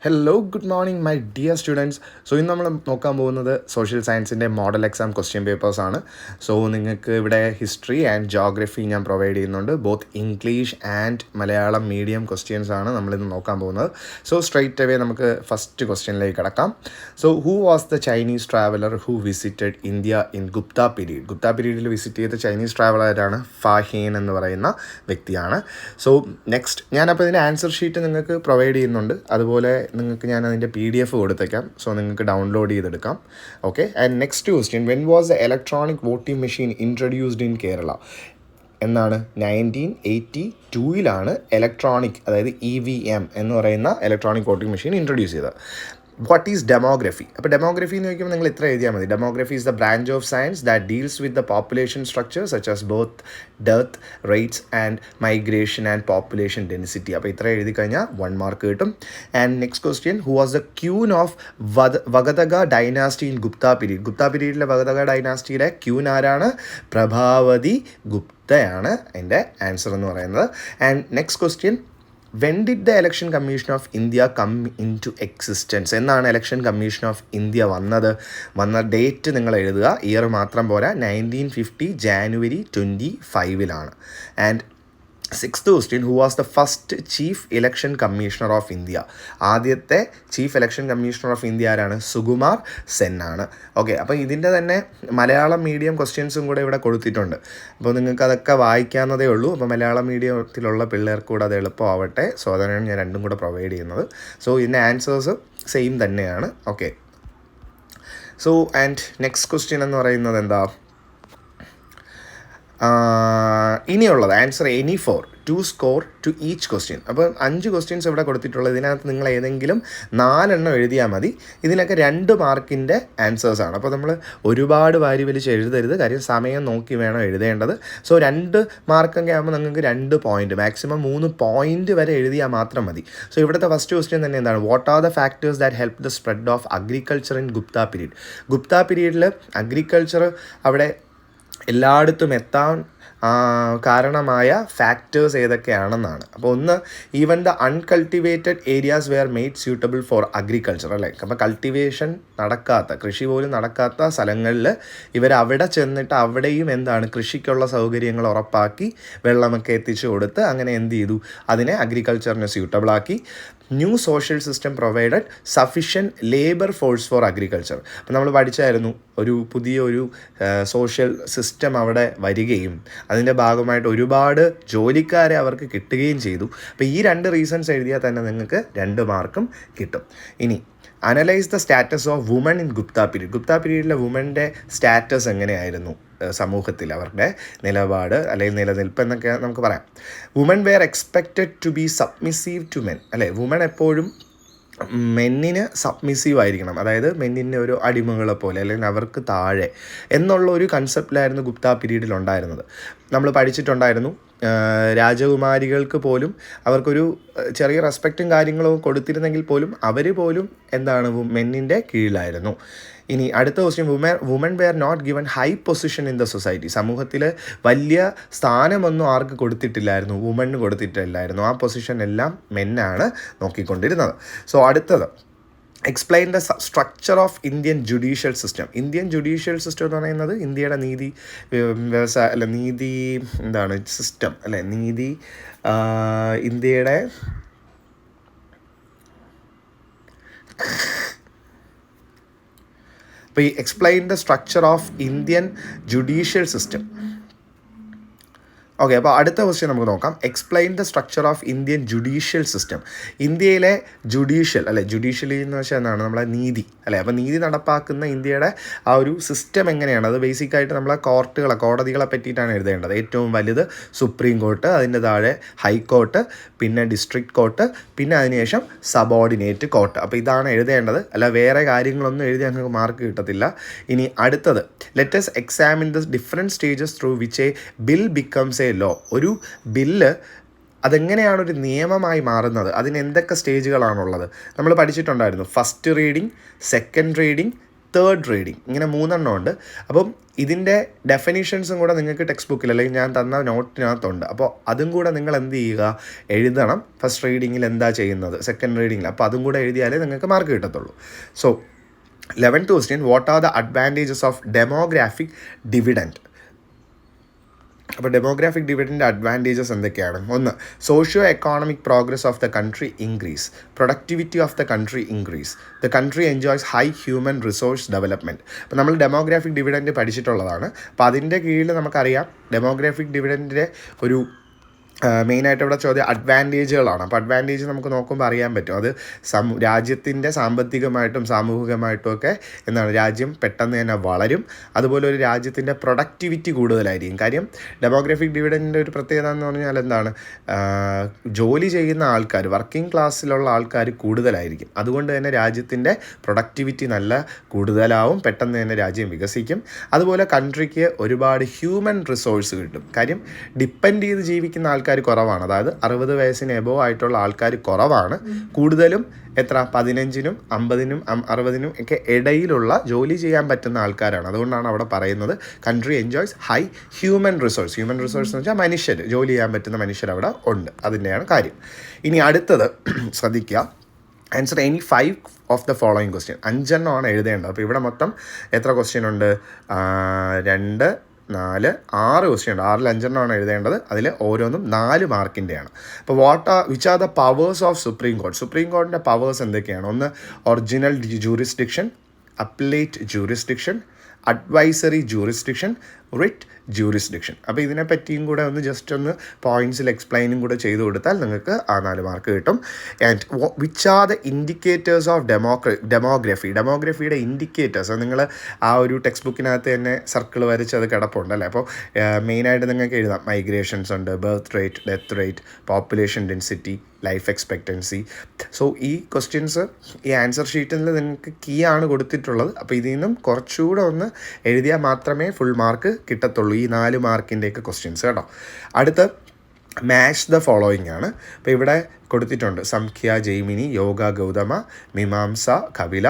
Hello good morning my dear students. So ഇന്ന് നമ്മൾ നോക്കാൻ പോകുന്നത് സോഷ്യൽ സയൻസിൻ്റെ മോഡൽ എക്സാം ക്വസ്റ്റ്യൻ പേപ്പേഴ്സാണ്. സോ നിങ്ങൾക്ക് ഇവിടെ ഹിസ്റ്ററി ആൻഡ് ജോഗ്രഫി ഞാൻ പ്രൊവൈഡ് ചെയ്യുന്നുണ്ട്. Both English and Malayalam medium questions ആണ് നമ്മളിന്ന് നോക്കാൻ പോകുന്നത്. സോ സ്ട്രെയിറ്റ് അവേ നമുക്ക് ഫസ്റ്റ് ക്വസ്റ്റ്യനിലേക്ക് കിടക്കാം. So who was the Chinese traveller who visited India in Gupta period? Gupta പീരീഡിൽ വിസിറ്റ് ചെയ്ത ചൈനീസ് ട്രാവലറാണ് ഫാഹീൻ എന്ന് പറയുന്ന വ്യക്തിയാണ്. സോ നെക്സ്റ്റ് ഞാനപ്പോൾ ഇതിൻ്റെ ആൻസർ ഷീറ്റ് നിങ്ങൾക്ക് പ്രൊവൈഡ് ചെയ്യുന്നുണ്ട്. അതുപോലെ നിങ്ങൾക്ക് ഞാൻ അതിൻ്റെ PDF കൊടുത്തേക്കാം. സോ നിങ്ങൾക്ക് ഡൗൺലോഡ് ചെയ്തെടുക്കാം. Okay, and next question, when was the electronic voting machine introduced in Kerala? എന്നാണ് 1982 ഇലക്ട്രോണിക്, അതായത് EVM എന്ന് പറയുന്ന ഇലക്ട്രോണിക് വോട്ടിംഗ് മെഷീൻ ഇൻട്രൊഡ്യൂസ് ചെയ്തത്. What is demography? അപ്പോൾ ഡെമോഗ്രഫി എന്ന് ചോദിക്കുമ്പോൾ നിങ്ങൾ ഇത്ര എഴുതിയാൽ മതി. Demography is the branch of science that deals with the population structure such as birth, death rates and migration and population density. അപ്പോൾ ഇത്ര എഴുതി കഴിഞ്ഞാൽ 1 മാർക്ക് കിട്ടും. And next question, who was the queen of Vakataka dynasty in Gupta period? Gupta പീരീഡിലെ വഗതക ഡൈനാസ്റ്റിയുടെ queen ആരാണ്? പ്രഭാവതി ഗുപ്തയാണ് എൻ്റെ ആൻസർ എന്ന് പറയുന്നത്. And next question, when did the election commission of India come into existence? എന്നാണ് ഇലക്ഷൻ കമ്മീഷൻ ഓഫ് ഇന്ത്യ വന്ന date നിങ്ങൾ എഴുതുക, ഇയർ മാത്രം പോരാ. 1950 January 25 and sixth question, who was the first chief election commissioner of India? ആദ്യത്തെ chief election commissioner of India ആരാണ്? സുകുമാർ സെൻ ആണ്. Okay, അപ്പോൾ ഇതിൻ്റെ തന്നെ മലയാളം മീഡിയം ക്വസ്റ്റ്യൻസും കൂടെ ഇവിടെ കൊടുത്തിട്ടുണ്ട്. അപ്പോൾ നിങ്ങൾക്ക് അതൊക്കെ വായിക്കാവുന്നതേ ഉള്ളൂ. അപ്പോൾ മലയാളം മീഡിയത്തിലുള്ള പിള്ളേർക്ക് കൂടെ അത് എളുപ്പമാവട്ടെ. സോ അതാണ് ഞാൻ രണ്ടും കൂടെ പ്രൊവൈഡ് ചെയ്യുന്നത്. സോ ഇതിൻ്റെ ആൻസേഴ്സ് സെയിം തന്നെയാണ്. Okay, so and next question എന്ന് പറയുന്നത് എന്താ? ഇനിയുള്ളത് answer any four 2 score to each question. അപ്പോൾ 5 ക്വസ്റ്റ്യൻസ് ഇവിടെ കൊടുത്തിട്ടുള്ളത്. ഇതിനകത്ത് നിങ്ങൾ ഏതെങ്കിലും 4 എണ്ണം എഴുതിയാൽ മതി. ഇതിനൊക്കെ 2 മാർക്കിൻ്റെ ആൻസേഴ്സാണ്. അപ്പോൾ നമ്മൾ ഒരുപാട് വാരി വലിച്ച് എഴുതരുത്, കാര്യം സമയം നോക്കി വേണം എഴുതേണ്ടത്. സോ 2 മാർക്കൊക്കെ ആകുമ്പോൾ നിങ്ങൾക്ക് 2 പോയിൻറ്റ്, മാക്സിമം 3 പോയിൻറ്റ് വരെ എഴുതിയാൽ മാത്രം മതി. സോ ഇവിടുത്തെ ഫസ്റ്റ് ക്വസ്റ്റ്യൻ തന്നെ എന്താണ്? What are the factors that help the spread of agriculture in Gupta period? Gupta പീരീഡിൽ അഗ്രികൾച്ചർ അവിടെ എല്ലായിടത്തും എത്താൻ കാരണമായ ഫാക്ടേഴ്സ് ഏതൊക്കെയാണെന്നാണ്. അപ്പോൾ ഒന്ന്, even the uncultivated areas were made suitable for agriculture, അല്ലേ? അപ്പോൾ കൾട്ടിവേഷൻ നടക്കാത്ത, കൃഷി പോലും നടക്കാത്ത സ്ഥലങ്ങളിൽ ഇവരവിടെ ചെന്നിട്ട് അവിടെയും എന്താണ്, കൃഷിക്കുള്ള സൗകര്യങ്ങൾ ഉറപ്പാക്കി വെള്ളമൊക്കെ എത്തിച്ചു കൊടുത്ത് അങ്ങനെ എന്ത് ചെയ്തു, അതിനെ അഗ്രികൾച്ചറിന് സ്യൂട്ടബിളാക്കി. New social system provided sufficient labour force for agriculture. അപ്പോൾ നമ്മൾ പഠിച്ചായിരുന്നു, പുതിയൊരു സോഷ്യൽ സിസ്റ്റം അവിടെ വരികയും അതിൻ്റെ ഭാഗമായിട്ട് ഒരുപാട് ജോലിക്കാരെ അവർക്ക് കിട്ടുകയും ചെയ്തു. അപ്പോൾ ഈ 2 റീസൺസ് എഴുതിയാൽ തന്നെ നിങ്ങൾക്ക് 2 മാർക്കും കിട്ടും. ഇനി analyse the status of woman in Gupta period. Gupta പീരീഡിലെ വുമൻ്റെ സ്റ്റാറ്റസ് എങ്ങനെയായിരുന്നു സമൂഹത്തിൽ, അവരുടെ നിലപാട് അല്ലെങ്കിൽ നിലനിൽപ്പ് എന്നൊക്കെ നമുക്ക് പറയാം. Woman were expected to be submissive to men, അല്ലേ? വുമൺ എപ്പോഴും മെന്നിന് സബ്മിസീവ് ആയിരിക്കണം, അതായത് മെന്നിൻ്റെ ഒരു അടിമകളെ പോലെ അല്ലെങ്കിൽ അവർക്ക് താഴെ എന്നുള്ള ഒരു കൺസെപ്റ്റിലായിരുന്നു ഗുപ്ത പീരീഡിൽ ഉണ്ടായിരുന്നത്. നമ്മൾ പഠിച്ചിട്ടുണ്ടായിരുന്നു, രാജകുമാരികൾക്ക് പോലും അവർക്കൊരു ചെറിയ റെസ്പെക്റ്റും കാര്യങ്ങളും കൊടുത്തിരുന്നെങ്കിൽ പോലും അവർ പോലും എന്താണ്, മെന്നിൻ്റെ കീഴിലായിരുന്നു. ഇനി അടുത്ത question, woman were not given high position in the society. സമൂഹത്തിൽ വലിയ സ്ഥാനമൊന്നും ആർക്ക് കൊടുത്തിട്ടില്ലായിരുന്നു, വുമണിന് കൊടുത്തിട്ടില്ലായിരുന്നു. ആ പൊസിഷൻ എല്ലാം മെന്നാണ് നോക്കിക്കൊണ്ടിരുന്നത്. സോ അടുത്തത്, explain the structure of Indian judicial system. Indian judicial system എന്ന് പറയുന്നത് ഇന്ത്യയുടെ നീതി എന്താണ് സിസ്റ്റം, അല്ലേ? നീതി ഇന്ത്യയുടെ അപ്പോൾ ഈ explain the structure of Indian judicial system. Okay, അപ്പോൾ അടുത്ത ക്വസ്റ്റ്യൻ നമുക്ക് നോക്കാം. Explain the structure of Indian judicial system. ഇന്ത്യയിലെ ജുഡീഷ്യൽ, അല്ലെ? ജുഡീഷ്യലി എന്ന് വെച്ചാൽ എന്താണ്? നമ്മളെ നീതി, അല്ലേ? അപ്പോൾ നീതി നടപ്പാക്കുന്ന ഇന്ത്യയുടെ ആ ഒരു സിസ്റ്റം എങ്ങനെയാണ്? അത് ബേസിക്കായിട്ട് നമ്മളെ കോടതികളെ പറ്റിയിട്ടാണ് എഴുതേണ്ടത്. ഏറ്റവും വലുത് സുപ്രീം കോർട്ട്, അതിൻ്റെ താഴെ ഹൈക്കോർട്ട്, പിന്നെ ഡിസ്ട്രിക്ട് കോർട്ട്, പിന്നെ അതിനുശേഷം സബോർഡിനേറ്റ് കോർട്ട്. അപ്പോൾ ഇതാണ് എഴുതേണ്ടത്, അല്ല വേറെ കാര്യങ്ങളൊന്നും എഴുതി ഞങ്ങൾക്ക് മാർക്ക് കിട്ടത്തില്ല. ഇനി അടുത്തത്, let us examine the different stages through which a bill becomes a law. ഒരു ബില്ല് അതെങ്ങനെയാണ് ഒരു നിയമമായി മാറുന്നത്, അതിന് എന്തൊക്കെ സ്റ്റേജുകളാണുള്ളത് നമ്മൾ പഠിച്ചിട്ടുണ്ടായിരുന്നു. First reading, second reading, third reading, ഇങ്ങനെ 3 ഉണ്ട്. അപ്പം ഇതിൻ്റെ ഡെഫിനീഷൻസും കൂടെ നിങ്ങൾക്ക് ടെക്സ്റ്റ് ബുക്കിൽ അല്ലെങ്കിൽ ഞാൻ തന്ന നോട്ടിനകത്തുണ്ട്. അപ്പോൾ അതും കൂടെ നിങ്ങൾ എന്ത് ചെയ്യുക, എഴുതണം. ഫസ്റ്റ് റീഡിങ്ങിൽ എന്താ ചെയ്യുന്നത്, സെക്കൻഡ് റീഡിങ്ങിൽ, അപ്പോൾ അതും കൂടെ എഴുതിയാലേ നിങ്ങൾക്ക് മാർക്ക് കിട്ടത്തുള്ളൂ. So 11th question, what are the advantages of demographic dividend? അപ്പോൾ ഡെമോഗ്രാഫിക് ഡിവിഡൻറ്റിൻ്റെ അഡ്വാൻറ്റേജസ് എന്തൊക്കെയാണ്? 1, socio economic progress of the country increase, productivity of the country increase, the country enjoys high human resource development. അപ്പോൾ നമ്മൾ demographic dividend പഠിച്ചിട്ടുള്ളതാണ്. അപ്പോൾ അതിൻ്റെ കീഴിൽ നമുക്കറിയാം demographic ഡിവിഡൻറ്റിൻ്റെ ഒരു മെയിനായിട്ട് ഇവിടെ ചോദ്യം അഡ്വാൻറ്റേജുകളാണ്. അപ്പോൾ അഡ്വാൻറ്റേജ് നമുക്ക് നോക്കുമ്പോൾ അറിയാൻ പറ്റും. അത് രാജ്യത്തിൻ്റെ സാമ്പത്തികമായിട്ടും സാമൂഹികമായിട്ടും ഒക്കെ എന്താണ്, രാജ്യം പെട്ടെന്ന് തന്നെ വളരും. അതുപോലെ ഒരു രാജ്യത്തിൻ്റെ പ്രൊഡക്ടിവിറ്റി കൂടുതലായിരിക്കും. കാര്യം ഡെമോഗ്രാഫിക് ഡിവിഡൻറ്റിൻ്റെ ഒരു പ്രത്യേകത എന്ന് പറഞ്ഞാൽ എന്താണ്, ജോലി ചെയ്യുന്ന ആൾക്കാർ, വർക്കിംഗ് ക്ലാസ്സിലുള്ള ആൾക്കാർ കൂടുതലായിരിക്കും. അതുകൊണ്ട് തന്നെ രാജ്യത്തിൻ്റെ പ്രൊഡക്ടിവിറ്റി നല്ല കൂടുതലാവും, പെട്ടെന്ന് തന്നെ രാജ്യം വികസിക്കും. അതുപോലെ കൺട്രിക്ക് ഒരുപാട് ഹ്യൂമൻ റിസോഴ്സ് കിട്ടും. കാര്യം ഡിപ്പെൻഡ് ചെയ്ത് ജീവിക്കുന്ന ആൾക്കാർ കുറവാണ്. അതായത് 60 വയസ്സിന് എബോ ആയിട്ടുള്ള ആൾക്കാർ കുറവാണ്. കൂടുതലും എത്ര, 15നും 50നും 60നും ഒക്കെ ഇടയിലുള്ള ജോലി ചെയ്യാൻ പറ്റുന്ന ആൾക്കാരാണ്. അതുകൊണ്ടാണ് അവിടെ പറയുന്നത് country enjoys high human resource. Human resource എന്ന് വെച്ചാൽ മനുഷ്യർ, ജോലി ചെയ്യാൻ പറ്റുന്ന മനുഷ്യർ അവിടെ ഉണ്ട്. അതിൻ്റെയാണ് കാര്യം. ഇനി അടുത്തത് ശ്രദ്ധിക്കുക, answer any 5 of the following question. 5 എണ്ണമാണ് എഴുതേണ്ടത്. അപ്പോൾ ഇവിടെ മൊത്തം എത്ര ക്വസ്റ്റ്യൻ ഉണ്ട്? 2, 4, 6 ക്വസ്റ്റ്യൻ ഉണ്ട്. 6ൽ 5 എണ്ണമാണ് എഴുതേണ്ടത്. അതിൽ ഓരോന്നും 4 മാർക്കിൻ്റെയാണ്. അപ്പോൾ which are the powers of supreme court? Supreme കോർട്ടിൻ്റെ പവേഴ്സ് എന്തൊക്കെയാണ്? 1, original jurisdiction, appellate jurisdiction, advisory jurisdiction, writ jurisdiction. അപ്പോൾ ഇതിനെപ്പറ്റിയും കൂടെ ജസ്റ്റ് ഒന്ന് പോയിൻറ്റ്സിൽ എക്സ്പ്ലെയിനും കൂടെ ചെയ്ത് കൊടുത്താൽ നിങ്ങൾക്ക് ആ 4 മാർക്ക് കിട്ടും. And which are the indicators of demography? ഡെമോഗ്രഫിയുടെ ഇൻഡിക്കേറ്റേഴ്സ് നിങ്ങൾ ആ ഒരു ടെക്സ്റ്റ് ബുക്കിനകത്ത് തന്നെ സർക്കിൾ വരച്ച് അത് കിടപ്പുണ്ടല്ലേ. അപ്പോൾ മെയിനായിട്ട് നിങ്ങൾക്ക് എഴുതാം, മൈഗ്രേഷൻസ് ഉണ്ട്, birth rate, death rate, population density, life expectancy. So ഈ ക്വസ്റ്റ്യൻസ് ഈ ആൻസർ ഷീറ്റിൽ നിങ്ങൾക്ക് കീ ആണ് കൊടുത്തിട്ടുള്ളത്. അപ്പോൾ ഇതിൽ നിന്നും കുറച്ചുകൂടെ ഒന്ന് എഴുതിയാൽ മാത്രമേ ഫുൾ മാർക്ക് കിട്ടത്തുള്ളൂ, ഈ 4 മാർക്കിൻ്റെയൊക്കെ ക്വസ്റ്റ്യൻസ് കേട്ടോ. അടുത്ത മാച്ച് ദ ഫോളോയിങ് ആണ്. അപ്പോൾ ഇവിടെ കൊടുത്തിട്ടുണ്ട് സംഖ്യ ജൈമിനി, യോഗ ഗൗതമ, മീമാംസ കപില,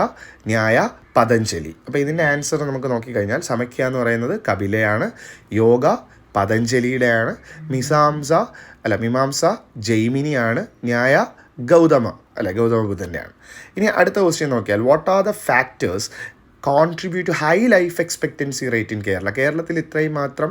ന്യായ പതഞ്ജലി. അപ്പോൾ ഇതിൻ്റെ ആൻസർ നമുക്ക് നോക്കിക്കഴിഞ്ഞാൽ സമഖ്യ എന്ന് പറയുന്നത് കപിലയാണ്, യോഗ പതഞ്ജലിയുടെയാണ്, മീമാംസ ജൈമിനിയാണ്, ന്യായ ഗൗതമ ബുദ്ധൻ്റെയാണ്. ഇനി അടുത്ത ക്വസ്റ്റ്യൻ നോക്കിയാൽ, what are the factors contribute to high life expectancy rate in Kerala? കേരളത്തിൽ ഇത്രയും മാത്രം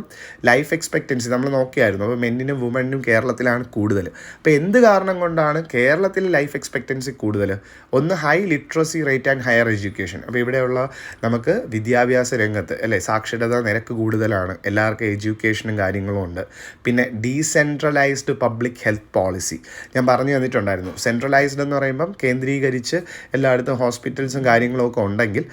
ലൈഫ് എക്സ്പെക്റ്റൻസി നമ്മൾ നോക്കിയായിരുന്നു. അപ്പോൾ മെന്നിനും വുമണിനും കേരളത്തിലാണ് കൂടുതൽ. അപ്പോൾ എന്ത് കാരണം കൊണ്ടാണ് കേരളത്തിൽ ലൈഫ് എക്സ്പെക്റ്റൻസി കൂടുതൽ? 1, high literacy rate and higher education. അപ്പോൾ ഇവിടെയുള്ള നമുക്ക് വിദ്യാഭ്യാസ രംഗത്ത് സാക്ഷരതാ നിരക്ക് കൂടുതലാണ്, എല്ലാവർക്കും എഡ്യൂക്കേഷനും കാര്യങ്ങളും ഉണ്ട്. പിന്നെ ഡീസെൻട്രലൈസ്ഡ് പബ്ലിക് ഹെൽത്ത് പോളിസി ഞാൻ പറഞ്ഞു തന്നിട്ടുണ്ടായിരുന്നു. സെൻട്രലൈസ്ഡ് എന്ന് പറയുമ്പം കേന്ദ്രീകരിച്ച് എല്ലായിടത്തും ഹോസ്പിറ്റൽസും കാര്യങ്ങളും ഒക്കെ ഉണ്ടെങ്കിൽ,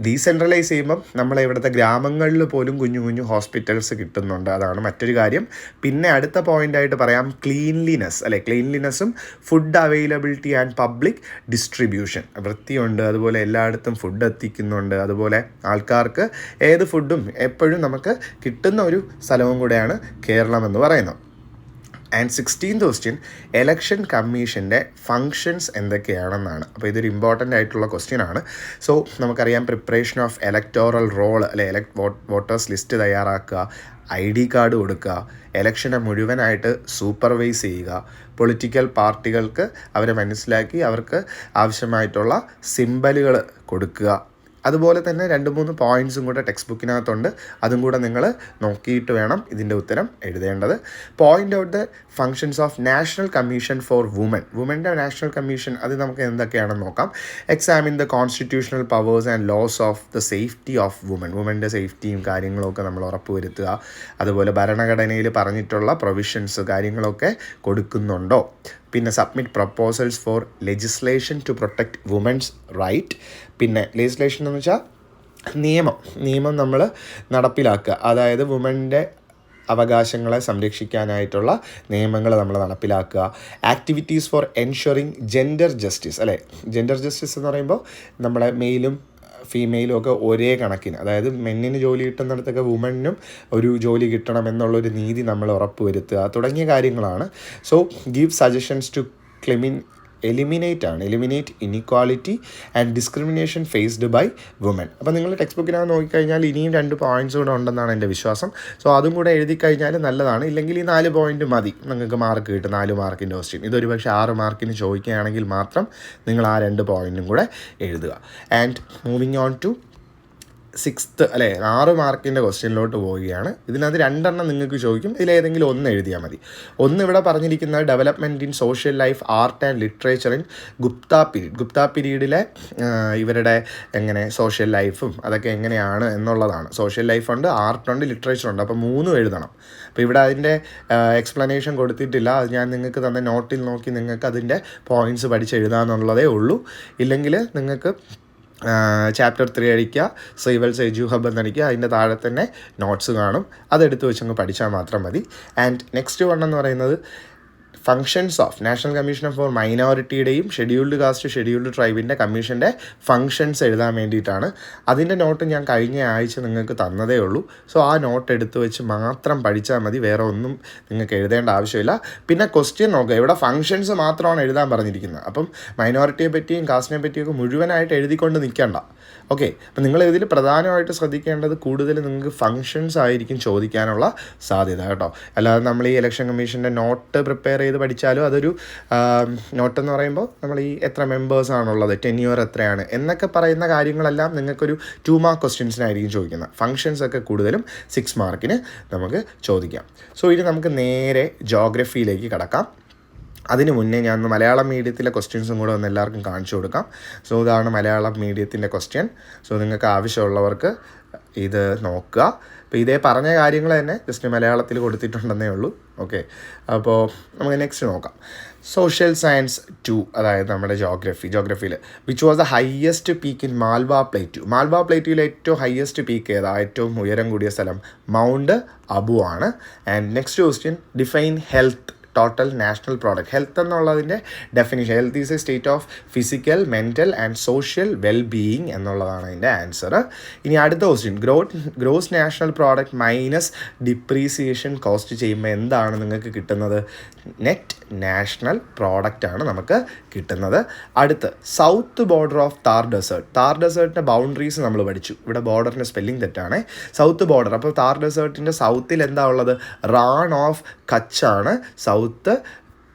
ഡീസെൻട്രലൈസ് ചെയ്യുമ്പം നമ്മളെ ഇവിടുത്തെ ഗ്രാമങ്ങളിൽ പോലും കുഞ്ഞു കുഞ്ഞു ഹോസ്പിറ്റൽസ് കിട്ടുന്നുണ്ട്. അതാണ് മറ്റൊരു കാര്യം. പിന്നെ അടുത്ത പോയിൻ്റായിട്ട് പറയാം ക്ലീൻലിനെസ്സും food availability and public distribution. വൃത്തിയുണ്ട്, അതുപോലെ എല്ലായിടത്തും ഫുഡ് എത്തിക്കുന്നുണ്ട്, അതുപോലെ ആൾക്കാർക്ക് ഏത് ഫുഡും എപ്പോഴും നമുക്ക് കിട്ടുന്ന ഒരു സ്ഥലവും കൂടെയാണ് കേരളം എന്ന് പറയുന്നത്. ആൻഡ് 16th ക്വസ്റ്റ്യൻ, എലക്ഷൻ കമ്മീഷൻ്റെ ഫങ്ഷൻസ് എന്തൊക്കെയാണെന്നാണ്. അപ്പോൾ ഇതൊരു ഇമ്പോർട്ടൻ്റ് ആയിട്ടുള്ള ക്വസ്റ്റ്യൻ ആണ്. സോ നമുക്കറിയാം preparation of electoral roll, voters list തയ്യാറാക്കുക, ID കാർഡ് കൊടുക്കുക, എലക്ഷനെ മുഴുവനായിട്ട് സൂപ്പർവൈസ് ചെയ്യുക, പൊളിറ്റിക്കൽ പാർട്ടികൾക്ക് അവരെ മനസ്സിലാക്കി അവർക്ക് ആവശ്യമായിട്ടുള്ള സിംബലുകൾ കൊടുക്കുക. അതുപോലെ തന്നെ 2-3 പോയിൻറ്റ്സും കൂടെ ടെക്സ്റ്റ് ബുക്കിനകത്തുണ്ട്. അതും കൂടെ നിങ്ങൾ നോക്കിയിട്ട് വേണം ഇതിൻ്റെ ഉത്തരം എഴുതേണ്ടത്. Point out the functions of national commission for വുമൻ്റെ നാഷണൽ കമ്മീഷൻ, അത് നമുക്ക് എന്തൊക്കെയാണെന്ന് നോക്കാം. Examine the constitutional powers and laws of the safety of വുമൻ്റെ സേഫ്റ്റിയും കാര്യങ്ങളൊക്കെ നമ്മൾ ഉറപ്പുവരുത്തുക. അതുപോലെ ഭരണഘടനയിൽ പറഞ്ഞിട്ടുള്ള പ്രൊവിഷൻസ് കാര്യങ്ങളൊക്കെ കൊടുക്കുന്നുണ്ടോ. പിന്നെ submit proposals for legislation to protect women's right. പിന്നെ ലെജിസ്ലേഷൻ എന്ന് വെച്ചാൽ നിയമം നമ്മൾ നടപ്പിലാക്കുക. അതായത് വുമൻ്റെ അവകാശങ്ങളെ സംരക്ഷിക്കാനായിട്ടുള്ള നിയമങ്ങൾ നമ്മൾ നടപ്പിലാക്കുക. Activities four ensuring gender justice. Gender justice എന്ന് പറയുമ്പോൾ നമ്മളെ മെയിലും ഫീമെയിലും ഒക്കെ ഒരേ കണക്കിന്, അതായത് മെന്നിന് ജോലി കിട്ടുന്നിടത്തൊക്കെ വുമണിനും ഒരു ജോലി കിട്ടണം എന്നുള്ളൊരു നീതി നമ്മൾ ഉറപ്പുവരുത്തുക തുടങ്ങിയ കാര്യങ്ങളാണ്. So give suggestions to eliminate inequality and discrimination faced by woman. അപ്പോൾ നിങ്ങൾ ടെക്സ്റ്റ് ബുക്കിനകത്ത് നോക്കിക്കഴിഞ്ഞാൽ ഇനിയും 2 പോയിൻറ്റ്സ് കൂടെ ഉണ്ടെന്നാണ് എൻ്റെ വിശ്വാസം. സോ അതും കൂടെ എഴുതി കഴിഞ്ഞാൽ നല്ലതാണ്. ഇല്ലെങ്കിൽ ഈ 4 പോയിൻറ്റ് മതി, നിങ്ങൾക്ക് മാർക്ക് കിട്ടും. 4 മാർക്കിൻ്റെ ക്വസ്റ്റ്യൻ ഇതൊരു പക്ഷേ 6 മാർക്കിന് ചോദിക്കുകയാണെങ്കിൽ മാത്രം നിങ്ങൾ ആ 2 പോയിൻറ്റും കൂടെ എഴുതുക. And moving on to 6th 6 മാർക്കിൻ്റെ ക്വസ്റ്റ്യനിലോട്ട് പോവുകയാണ്. ഇതിനകത്ത് 2 നിങ്ങൾക്ക് ചോദിക്കും, ഇതിലേതെങ്കിലും ഒന്ന് എഴുതിയാൽ മതി. ഒന്ന് ഇവിടെ പറഞ്ഞിരിക്കുന്നത് development in social life, art and literature in Gupta പീരീഡിലെ ഇവരുടെ എങ്ങനെ സോഷ്യൽ ലൈഫും അതൊക്കെ എങ്ങനെയാണ് എന്നുള്ളതാണ്. സോഷ്യൽ ലൈഫുണ്ട്, ആർട്ടുണ്ട്, ലിറ്ററേച്ചറുണ്ട്. അപ്പോൾ 3 എഴുതണം. അപ്പോൾ ഇവിടെ അതിൻ്റെ എക്സ്പ്ലനേഷൻ കൊടുത്തിട്ടില്ല. അത് ഞാൻ നിങ്ങൾക്ക് തന്നെ നോട്ടിൽ നോക്കി നിങ്ങൾക്ക് അതിൻ്റെ പോയിൻറ്റ്സ് പഠിച്ചെഴുതാമെന്നുള്ളതേ ഉള്ളൂ. ഇല്ലെങ്കിൽ നിങ്ങൾക്ക് ചാപ്റ്റർ 3 അടിക്കുക, സൈവൽസ് എജു ഹബ് എന്നടിക്കുക, അതിൻ്റെ താഴെ തന്നെ നോട്ട്സ് കാണും. അതെടുത്ത് വെച്ചങ്ങ് പഠിച്ചാൽ മാത്രം മതി. ആൻഡ് നെക്സ്റ്റ് വൺ എന്ന് പറയുന്നത് functions of national commission for മൈനോറിറ്റിയുടെയും ഷെഡ്യൂൾഡ് കാസ്റ്റ് ഷെഡ്യൂൾഡ് ട്രൈബിൻ്റെ കമ്മീഷൻ്റെ ഫങ്ഷൻസ് എഴുതാൻ വേണ്ടിയിട്ടാണ്. അതിൻ്റെ നോട്ട് ഞാൻ കഴിഞ്ഞ ആഴ്ച നിങ്ങൾക്ക് തന്നതേ ഉള്ളൂ. സോ ആ നോട്ട് എടുത്ത് വെച്ച് മാത്രം പഠിച്ചാൽ മതി, വേറെ ഒന്നും നിങ്ങൾക്ക് എഴുതേണ്ട ആവശ്യമില്ല. പിന്നെ ക്വസ്റ്റ്യൻ നോക്കുക, ഇവിടെ ഫങ്ഷൻസ് മാത്രമാണ് എഴുതാൻ പറഞ്ഞിരിക്കുന്നത്. അപ്പം മൈനോറിറ്റിയെ പറ്റിയും കാസ്റ്റിനെ പറ്റിയൊക്കെ മുഴുവനായിട്ട് എഴുതിക്കൊണ്ട് നിൽക്കേണ്ട. ഓക്കെ, അപ്പം നിങ്ങൾ ഇതിൽ പ്രധാനമായിട്ട് ശ്രദ്ധിക്കേണ്ടത് കൂടുതൽ നിങ്ങൾക്ക് ഫങ്ഷൻസ് ആയിരിക്കും ചോദിക്കാനുള്ള സാധ്യത കേട്ടോ. അല്ലാതെ നമ്മൾ ഈ ഇലക്ഷൻ കമ്മീഷൻ്റെ നോട്ട് പ്രിപ്പയർ ചെയ്ത് പഠിച്ചാലും അതൊരു നോട്ടെന്ന് പറയുമ്പോൾ നമ്മൾ ഈ എത്ര മെമ്പേഴ്സാണുള്ളത്, ടെന്യൂർ എത്രയാണ് എന്നൊക്കെ പറയുന്ന കാര്യങ്ങളെല്ലാം നിങ്ങൾക്കൊരു 2 മാർക്ക് ക്വസ്റ്റ്യൻസിനായിരിക്കും ചോദിക്കുന്നത്. ഫങ്ഷൻസ് ഒക്കെ കൂടുതലും 6 മാർക്കിന് നമുക്ക് ചോദിക്കാം. സോ ഇനി നമുക്ക് നേരെ ജോഗ്രഫിയിലേക്ക് കടക്കാം. അതിന് മുന്നേ ഞാൻ മലയാളം മീഡിയത്തിലെ ക്വസ്റ്റ്യൻസും കൂടെ ഒന്ന് എല്ലാവർക്കും കാണിച്ചു കൊടുക്കാം. സോ ഇതാണ് മലയാളം മീഡിയത്തിൻ്റെ ക്വസ്റ്റ്യൻ. സോ നിങ്ങൾക്ക് ആവശ്യമുള്ളവർക്ക് ഇത് നോക്കുക. അപ്പോൾ ഇതേ പറഞ്ഞ കാര്യങ്ങൾ തന്നെ ജസ്റ്റ് മലയാളത്തിൽ കൊടുത്തിട്ടുണ്ടെന്നേ ഉള്ളൂ. ഓക്കെ, അപ്പോൾ നമുക്ക് നെക്സ്റ്റ് നോക്കാം. സോഷ്യൽ സയൻസ് 2, അതായത് നമ്മുടെ ജോഗ്രഫിയിൽ which was the highest peak in Malwa പ്ലേറ്റ്യൂവിലെ ഏറ്റവും ഹയസ്റ്റ് പീക്ക് ഏതാ? ഏറ്റവും ഉയരം കൂടിയ സ്ഥലം മൗണ്ട് അബു ആണ്. And next question, define health total national product. Health എന്നുള്ളതിൻ്റെ definition, health is a state of physical, mental and social wellbeing എന്നുള്ളതാണ് അതിൻ്റെ ആൻസർ. ഇനി അടുത്ത question, gross national product minus depreciation cost ചെയ്യുമ്പോൾ എന്താണ് നിങ്ങൾക്ക് കിട്ടുന്നത്? നെറ്റ് നാഷണൽ പ്രോഡക്റ്റാണ് നമുക്ക് കിട്ടുന്നത്. അടുത്ത് സൗത്ത് ബോർഡർ ഓഫ് താർ ഡെസേർട്ടിൻ്റെ ബൗണ്ടറീസ് നമ്മൾ പഠിച്ചു. ഇവിടെ ബോർഡറിൻ്റെ സ്പെല്ലിംഗ് തെറ്റാണ്. സൗത്ത് ബോർഡർ, അപ്പോൾ താർ ഡെസേർട്ടിൻ്റെ സൗത്തിൽ എന്താ ഉള്ളത്? റാൺ ഓഫ് കച്ചാണ് സൗത്ത്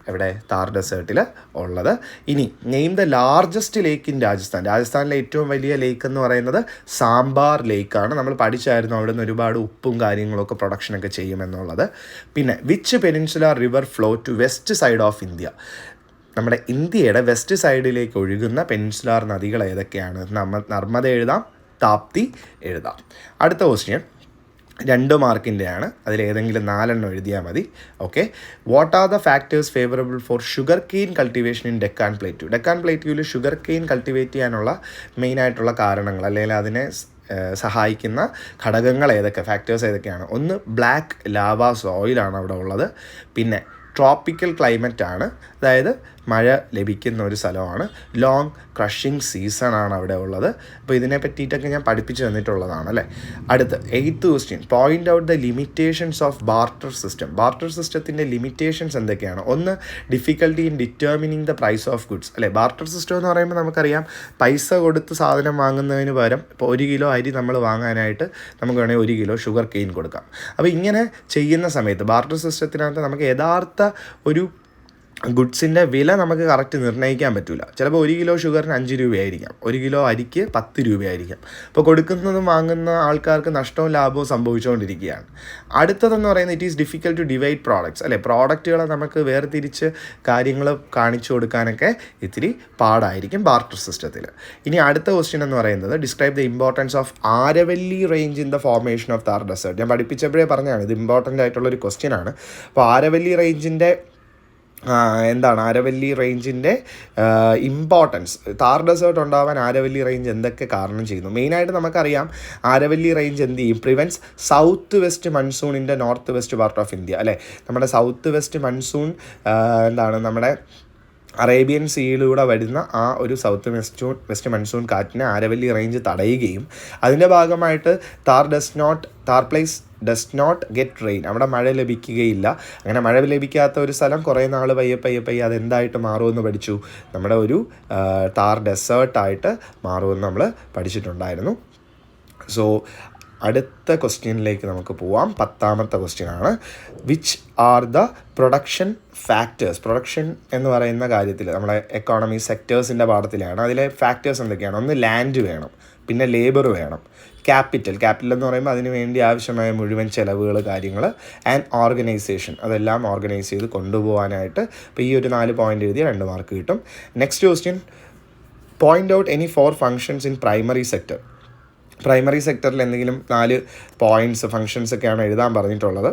എവിടെ താർ ഡെസേർട്ടിൽ ഉള്ളത്. ഇനി name the largest lake in രാജസ്ഥാനിലെ ഏറ്റവും വലിയ ലേക്ക് എന്ന് പറയുന്നത് സാമ്പാർ ലേക്കാണ്. നമ്മൾ പഠിച്ചായിരുന്നു അവിടെ നിന്ന് ഒരുപാട് ഉപ്പും കാര്യങ്ങളൊക്കെ പ്രൊഡക്ഷനൊക്കെ ചെയ്യുമെന്നുള്ളത്. പിന്നെ which peninsular river flow to west side of India? നമ്മുടെ ഇന്ത്യയുടെ വെസ്റ്റ് സൈഡിലേക്ക് ഒഴുകുന്ന പെനിൻസുലാർ നദികൾ ഏതൊക്കെയാണ്? നർമ്മദ എഴുതാം, താപ്തി എഴുതാം. അടുത്ത ക്വസ്റ്റ്യൻ 2 മാർക്കിൻ്റെയാണ്. അതിലേതെങ്കിലും 4 എഴുതിയാൽ മതി. Okay, what are the factors favourable for sugar cane cultivation in Deccan പ്ലേറ്റ്യൂവിൽ ഷുഗർ കെയിൻ കൾട്ടിവേറ്റ് ചെയ്യാനുള്ള മെയിനായിട്ടുള്ള കാരണങ്ങൾ അല്ലെങ്കിൽ അതിനെ സഹായിക്കുന്ന ഘടകങ്ങൾ ഏതൊക്കെ, ഫാക്ടേഴ്സ് ഏതൊക്കെയാണ്? ഒന്ന് ബ്ലാക്ക് ലാവ സോയിലാണ് അവിടെ ഉള്ളത്. പിന്നെ ട്രോപ്പിക്കൽ ക്ലൈമറ്റ് ആണ്, അതായത് മഴ ലഭിക്കുന്ന ഒരു സ്ഥലമാണ്. ലോങ് ക്രഷിങ് സീസണാണ് അവിടെ ഉള്ളത്. അപ്പോൾ ഇതിനെ പറ്റിയിട്ടൊക്കെ ഞാൻ പഠിപ്പിച്ച് തന്നിട്ടുള്ളതാണ് അല്ലേ. അടുത്ത് 8th question, point out the limitations of barter സിസ്റ്റത്തിൻ്റെ ലിമിറ്റേഷൻസ് എന്തൊക്കെയാണ്? ഒന്ന് difficulty in determining the price of goods അല്ലേ. ബാർട്ടർ സിസ്റ്റം എന്ന് പറയുമ്പോൾ നമുക്കറിയാം പൈസ കൊടുത്ത് സാധനം വാങ്ങുന്നതിന് പകരം ഇപ്പോൾ 1 കിലോ അരി നമ്മൾ വാങ്ങാനായിട്ട് നമുക്ക് വേണമെങ്കിൽ 1 കിലോ ഷുഗർ കെയിൻ കൊടുക്കാം. അപ്പോൾ ഇങ്ങനെ ചെയ്യുന്ന സമയത്ത് ബാർട്ടർ സിസ്റ്റത്തിനകത്ത് നമുക്ക് യഥാർത്ഥ ഒരു ഗുഡ്സിൻ്റെ വില നമുക്ക് കറക്റ്റ് നിർണ്ണയിക്കാൻ പറ്റില്ല. ചിലപ്പോൾ 1 കിലോ ഷുഗറിന് 5 രൂപയായിരിക്കാം, 1 കിലോ അരിക്ക് 10 രൂപയായിരിക്കാം. അപ്പോൾ കൊടുക്കുന്നതും വാങ്ങുന്ന ആൾക്കാർക്ക് നഷ്ടവും ലാഭവും സംഭവിച്ചുകൊണ്ടിരിക്കുകയാണ്. അടുത്തതെന്ന് പറയുന്നത് it is difficult to divide products അല്ലേ. പ്രോഡക്റ്റുകളെ നമുക്ക് വേർതിരിച്ച് കാര്യങ്ങൾ കാണിച്ചു കൊടുക്കാനൊക്കെ ഇത്തിരി പാടായിരിക്കും ബാർട്ടർ സിസ്റ്റത്തിൽ. ഇനി അടുത്ത ക്വസ്റ്റ്യൻ എന്ന് പറയുന്നത് describe the importance of Aravalli range in the formation of Thar desert. ഞാൻ പഠിപ്പിച്ചപ്പോഴേ പറഞ്ഞതാണ് ഇത് ഇമ്പോർട്ടൻ്റ് ആയിട്ടുള്ളൊരു ക്വസ്റ്റ്യൻ ആണ്. അപ്പോൾ ആരവല്ലി റേഞ്ചിൻ്റെ എന്താണ് ആരവല്ലി റേഞ്ചിൻ്റെ ഇമ്പോർട്ടൻസ്, താർ ഡെസേർട്ട് ഉണ്ടാവാൻ ആരവല്ലി റേഞ്ച് എന്തൊക്കെ കാരണം ചെയ്യുന്നു? മെയിനായിട്ട് നമുക്കറിയാം ആരവല്ലി റേഞ്ച് എന്ത് ചെയ്യും? Prevents south west monsoon in the north west part of India അല്ലേ. നമ്മുടെ സൗത്ത് വെസ്റ്റ് മൺസൂൺ എന്താണ് നമ്മുടെ അറേബ്യൻ സീയിലൂടെ വരുന്ന ആ ഒരു സൗത്ത് വെസ്റ്റ് മൺസൂൺ കാറ്റിനെ ആരവല്ലി റേഞ്ച് തടയുകയും അതിൻ്റെ ഭാഗമായിട്ട് Thar place does not get rain, അവിടെ മഴ ലഭിക്കുകയില്ല. അങ്ങനെ മഴ ലഭിക്കാത്ത ഒരു സ്ഥലം കുറേ നാൾ പയ്യെ അതെന്തായിട്ട് മാറുമെന്ന് പഠിച്ചു, നമ്മുടെ ഒരു താർ ഡെസേർട്ടായിട്ട് മാറുമെന്ന് നമ്മൾ പഠിച്ചിട്ടുണ്ടായിരുന്നു. സോ അടുത്ത ക്വസ്റ്റ്യനിലേക്ക് നമുക്ക് പോവാം. 10ാമത്തെ ക്വസ്റ്റ്യനാണ്, which are the production factors. Production എന്ന് പറയുന്ന കാര്യത്തിൽ നമ്മുടെ എക്കോണമി സെക്ടേഴ്സിൻ്റെ പാഠത്തിലാണ്. അതിലെ ഫാക്ടേഴ്സ് എന്തൊക്കെയാണ്? ഒന്ന് ലാൻഡ് വേണം, പിന്നെ ലേബർ വേണം, ക്യാപിറ്റൽ എന്ന് പറയുമ്പോൾ അതിന് വേണ്ടി ആവശ്യമായ മുഴുവൻ ചിലവുകൾ, കാര്യങ്ങൾ, ആൻഡ് ഓർഗനൈസേഷൻ, അതെല്ലാം ഓർഗനൈസ് ചെയ്ത് കൊണ്ടുപോകാനായിട്ട്. അപ്പോൾ ഈ ഒരു 4 പോയിൻ്റ് എഴുതി 2 മാർക്ക് കിട്ടും. Next question, point out any 4 functions in primary sector. Primary സെക്ടറിൽ എന്തെങ്കിലും 4 പോയിൻറ്റ്സ് ഫങ്ഷൻസ് ഒക്കെയാണ് എഴുതാൻ പറഞ്ഞിട്ടുള്ളത്.